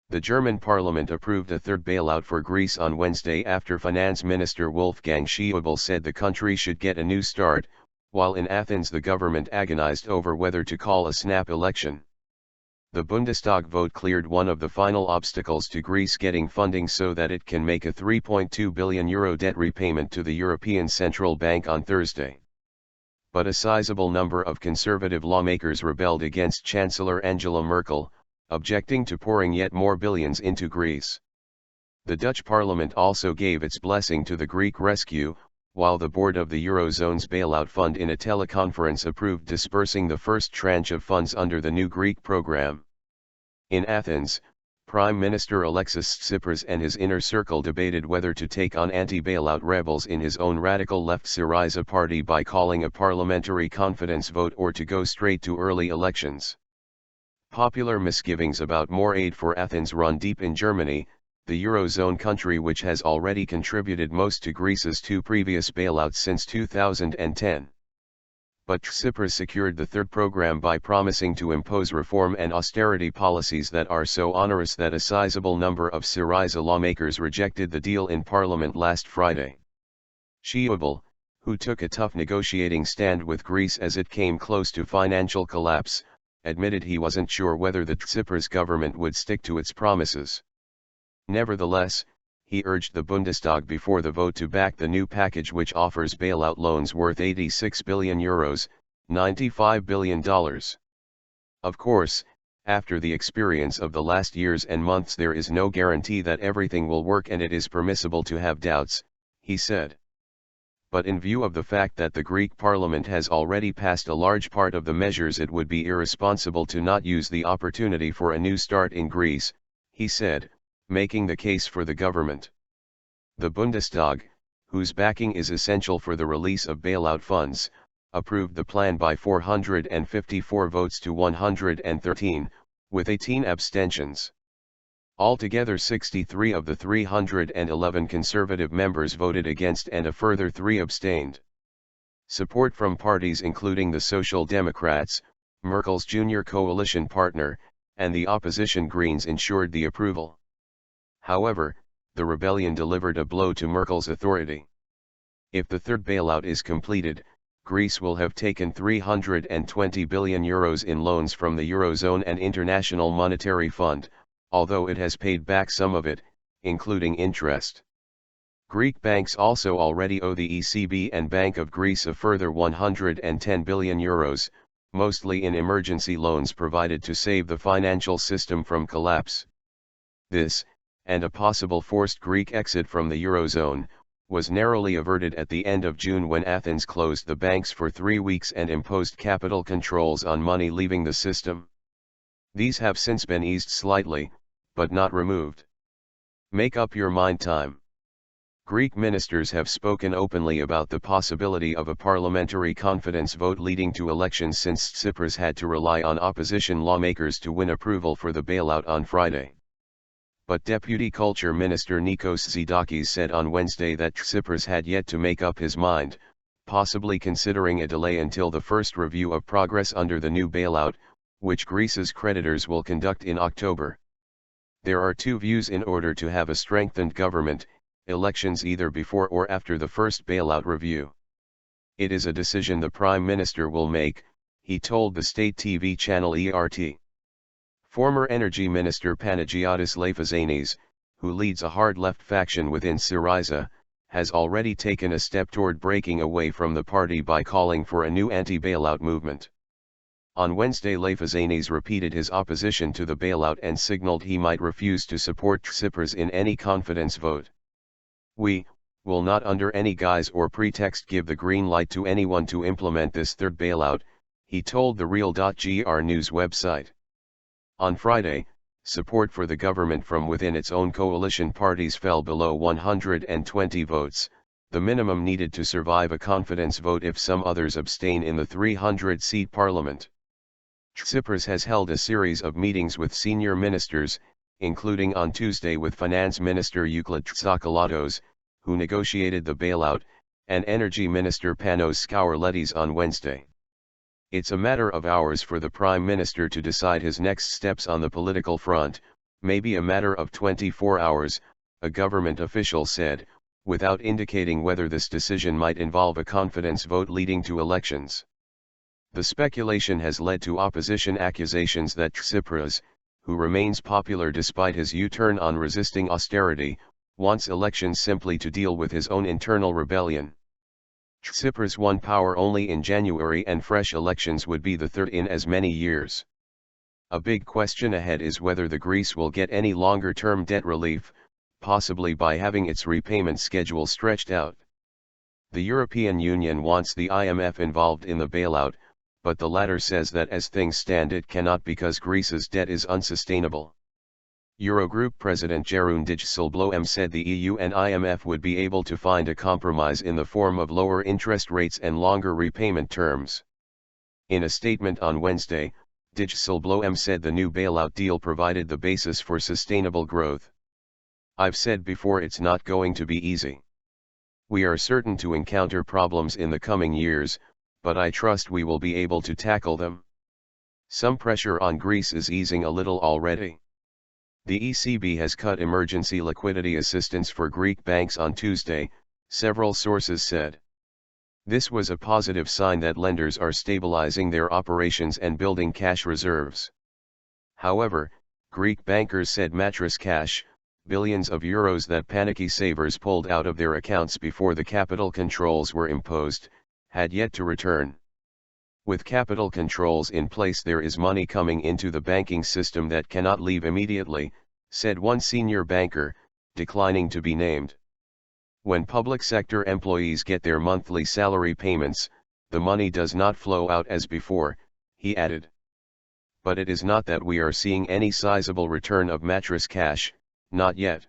The German parliament approved a third bailout for Greece on Wednesday after Finance Minister Wolfgang Schaeuble said the country should get a new start, while in Athens the government agonized over whether to call a snap election. The Bundestag vote cleared one of the final obstacles to Greece getting funding so that it can make a €3.2 billion debt repayment to the European Central Bank on Thursday. But a sizable number of conservative lawmakers rebelled against Chancellor Angela Merkel, objecting to pouring yet more billions into Greece. The Dutch parliament also gave its blessing to the Greek rescue, while the board of the Eurozone's bailout fund in a teleconference approved disbursing the first tranche of funds under the new Greek program. In Athens, Prime Minister Alexis Tsipras and his inner circle debated whether to take on anti-bailout rebels in his own radical left Syriza party by calling a parliamentary confidence vote or to go straight to early elections. Popular misgivings about more aid for Athens run deep in Germany, the Eurozone country which has already contributed most to Greece's two previous bailouts since 2010. But Tsipras secured the third program by promising to impose reform and austerity policies that are so onerous that a sizable number of Syriza lawmakers rejected the deal in parliament last Friday. Schaeuble, who took a tough negotiating stand with Greece as it came close to financial collapse, admitted he wasn't sure whether the Tsipras government would stick to its promises. Nevertheless, he urged the Bundestag before the vote to back the new package which offers bailout loans worth €86 billion, $95 billion. Of course, after the experience of the last years and months there is no guarantee that everything will work and it is permissible to have doubts, he said. But in view of the fact that the Greek parliament has already passed a large part of the measures, it would be irresponsible to not use the opportunity for a new start in Greece, he said, making the case for the government. The Bundestag, whose backing is essential for the release of bailout funds, approved the plan by 454 votes to 113, with 18 abstentions. Altogether 63 of the 311 conservative members voted against and a further 3 abstained. Support from parties including the Social Democrats, Merkel's junior coalition partner, and the opposition Greens ensured the approval. However, the rebellion delivered a blow to Merkel's authority. If the third bailout is completed, Greece will have taken €320 billion in loans from the Eurozone and International Monetary Fund, although it has paid back some of it, including interest. Greek banks also already owe the ECB and Bank of Greece a further €110 billion, mostly in emergency loans provided to save the financial system from collapse. This, and a possible forced Greek exit from the Eurozone, was narrowly averted at the end of June when Athens closed the banks for 3 weeks and imposed capital controls on money leaving the system. These have since been eased slightly, but not removed. Make up your mind time. Greek ministers have spoken openly about the possibility of a parliamentary confidence vote leading to elections since Tsipras had to rely on opposition lawmakers to win approval for the bailout on Friday. But Deputy Culture Minister Nikos Zidakis said on Wednesday that Tsipras had yet to make up his mind, possibly considering a delay until the first review of progress under the new bailout, which Greece's creditors will conduct in October. There are two views in order to have a strengthened government: elections either before or after the first bailout review. It is a decision the Prime Minister will make, he told the state TV channel ERT. Former Energy Minister Panagiotis Lafazanis, who leads a hard-left faction within Syriza, has already taken a step toward breaking away from the party by calling for a new anti-bailout movement. On Wednesday, Lafazanis repeated his opposition to the bailout and signaled he might refuse to support Tsipras in any confidence vote. "We will not under any guise or pretext give the green light to anyone to implement this third bailout," he told the Real.gr news website. On Friday, support for the government from within its own coalition parties fell below 120 votes, the minimum needed to survive a confidence vote if some others abstain in the 300-seat parliament. Tsipras has held a series of meetings with senior ministers, including on Tuesday with Finance Minister Euclid Tsakalotos, who negotiated the bailout, and Energy Minister Panos Skouarletis on Wednesday. It's a matter of hours for the Prime Minister to decide his next steps on the political front, May be a matter of 24 hours, a government official said, without indicating whether this decision might involve a confidence vote leading to elections. The speculation has led to opposition accusations that Tsipras, who remains popular despite his U-turn on resisting austerity, wants elections simply to deal with his own internal rebellion. Tsipras won power only in January and fresh elections would be the third in as many years. A big question ahead is whether the Greece will get any longer-term debt relief, possibly by having its repayment schedule stretched out. The European Union wants the IMF involved in the bailout, but the latter says that as things stand it cannot because Greece's debt is unsustainable. Eurogroup President Jeroen Dijsselbloem said the EU and IMF would be able to find a compromise in the form of lower interest rates and longer repayment terms. In a statement on Wednesday, Dijsselbloem said the new bailout deal provided the basis for sustainable growth. "I've said before it's not going to be easy. We are certain to encounter problems in the coming years, but I trust we will be able to tackle them. Some pressure on Greece is easing a little already." The ECB has cut emergency liquidity assistance for Greek banks on Tuesday, several sources said. This was a positive sign that lenders are stabilizing their operations and building cash reserves. However, Greek bankers said mattress cash, billions of euros that panicky savers pulled out of their accounts before the capital controls were imposed, had yet to return. With capital controls in place, there is money coming into the banking system that cannot leave immediately, said one senior banker, declining to be named. When public sector employees get their monthly salary payments, the money does not flow out as before, he added. But it is not that we are seeing any sizable return of mattress cash, not yet.